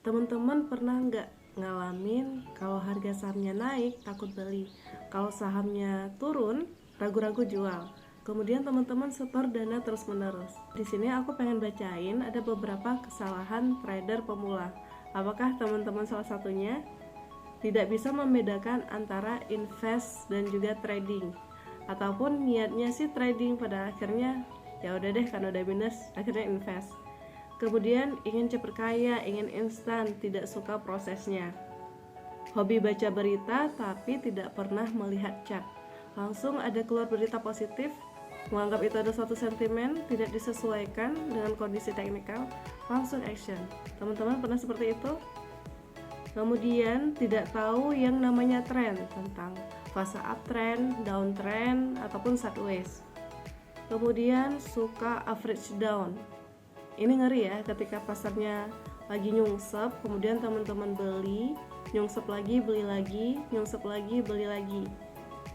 Teman-teman pernah nggak ngalamin kalau harga sahamnya naik takut beli, kalau sahamnya turun ragu-ragu jual. Kemudian teman-teman setor dana terus-menerus. Di sini aku pengen bacain ada beberapa kesalahan trader pemula. Apakah teman-teman salah satunya? Tidak bisa membedakan antara invest dan juga trading, ataupun niatnya sih trading pada akhirnya ya udah deh karena udah minus akhirnya invest. Kemudian ingin cepat kaya, ingin instan, tidak suka prosesnya. Hobi baca berita tapi tidak pernah melihat chart. Langsung ada keluar berita positif, menganggap itu ada suatu sentimen tidak disesuaikan dengan kondisi teknikal, langsung action. Teman-teman pernah seperti itu? Kemudian tidak tahu yang namanya tren, tentang fase uptrend, downtrend, ataupun sideways. Kemudian suka average down. Ini ngeri ya, ketika pasarnya lagi nyungsep, kemudian teman-teman beli, nyungsep lagi, beli lagi, nyungsep lagi, beli lagi.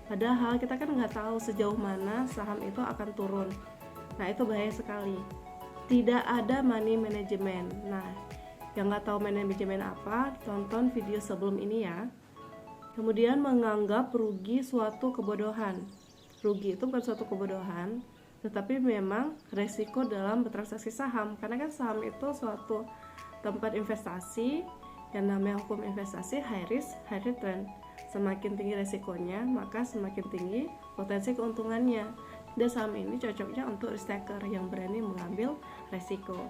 Padahal kita kan nggak tahu sejauh mana saham itu akan turun. Nah itu bahaya sekali. Tidak ada money management. Nah, yang nggak tahu manajemen apa, tonton video sebelum ini ya. Kemudian menganggap rugi suatu kebodohan. Rugi itu bukan suatu kebodohan, tetapi memang resiko dalam bertransaksi saham, karena kan saham itu suatu tempat investasi yang namanya hukum investasi high risk high return. Semakin tinggi resikonya maka semakin tinggi potensi keuntungannya, dan saham ini cocoknya untuk risk taker yang berani mengambil resiko.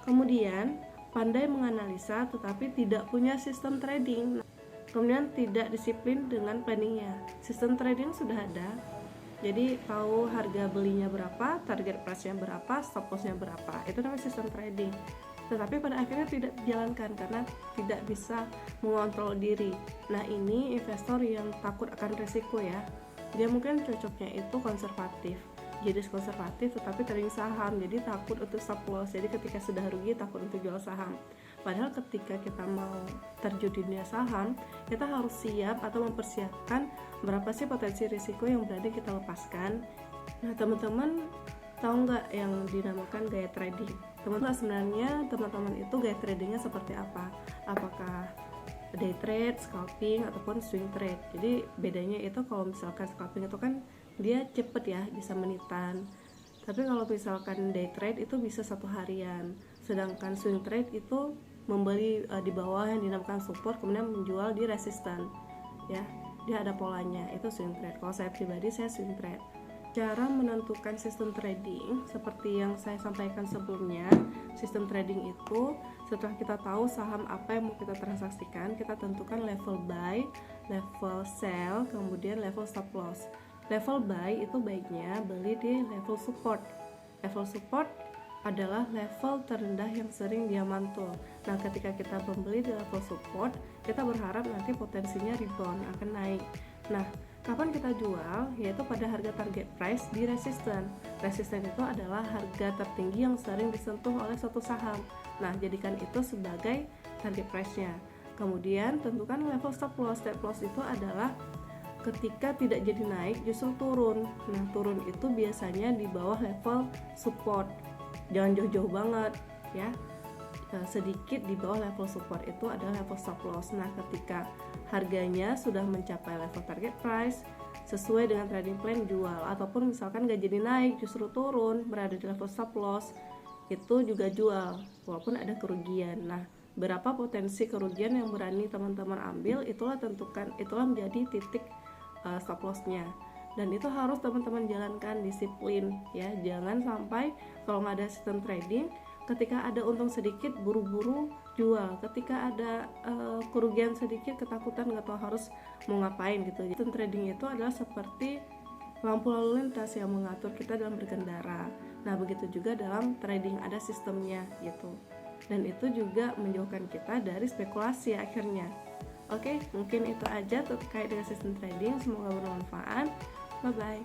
Kemudian pandai menganalisa tetapi tidak punya sistem trading. Kemudian tidak disiplin dengan planningnya. Sistem trading sudah ada, jadi tahu harga belinya berapa, target price-nya berapa, stop loss-nya berapa. Itu namanya sistem trading. Tetapi pada akhirnya tidak dijalankan karena tidak bisa mengontrol diri. Nah ini investor yang takut akan risiko ya. Dia mungkin cocoknya itu konservatif. Jadi konservatif tetapi trading saham, jadi takut untuk stop loss. Jadi ketika sudah rugi takut untuk jual saham. Padahal ketika kita mau terjun di dunia saham, kita harus siap atau mempersiapkan berapa sih potensi risiko yang berani kita lepaskan. Nah teman-teman tahu nggak yang dinamakan gaya trading? Teman-teman sebenarnya teman-teman itu gaya tradingnya seperti apa? Apakah day trade, scalping, ataupun swing trade? Jadi bedanya itu kalau misalkan scalping itu kan dia cepet ya, bisa menitan. Tapi kalau misalkan day trade itu bisa satu harian. Sedangkan swing trade itu membeli di bawah yang dinamakan support, kemudian menjual di resisten ya, dia ada polanya, itu swing trade. Kalau saya pribadi saya swing trade. Cara menentukan sistem trading seperti yang saya sampaikan sebelumnya, sistem trading itu setelah kita tahu saham apa yang mau kita transaksikan, kita tentukan level buy, level sell, kemudian level stop loss. Level buy itu baiknya beli di level support. Level support adalah level terendah yang sering dia mantul. Nah ketika kita membeli di level support, kita berharap nanti potensinya rebound akan naik. Nah kapan kita jual? Yaitu pada harga target price di resisten. Resisten itu adalah harga tertinggi yang sering disentuh oleh suatu saham. Nah jadikan itu sebagai target price-nya. Kemudian tentukan level stop loss. Stop loss itu adalah ketika tidak jadi naik justru turun. Nah turun itu biasanya di bawah level support, jangan jauh-jauh banget ya, sedikit di bawah level support itu adalah level stop loss. Nah ketika harganya sudah mencapai level target price sesuai dengan trading plan jual, ataupun misalkan gak jadi naik justru turun berada di level stop loss itu juga jual walaupun ada kerugian. Nah berapa potensi kerugian yang berani teman-teman ambil, itulah tentukan, itulah menjadi titik stop loss-nya. Dan itu harus teman-teman jalankan disiplin ya, jangan sampai kalau nggak ada sistem trading, ketika ada untung sedikit buru-buru jual, ketika ada kerugian sedikit ketakutan nggak tahu harus mau ngapain gitu. Sistem trading itu adalah seperti lampu lalu lintas yang mengatur kita dalam berkendara. Nah begitu juga dalam trading ada sistemnya gitu, dan itu juga menjauhkan kita dari spekulasi akhirnya. Oke, mungkin itu aja terkait dengan sistem trading. Semoga bermanfaat. Bye bye.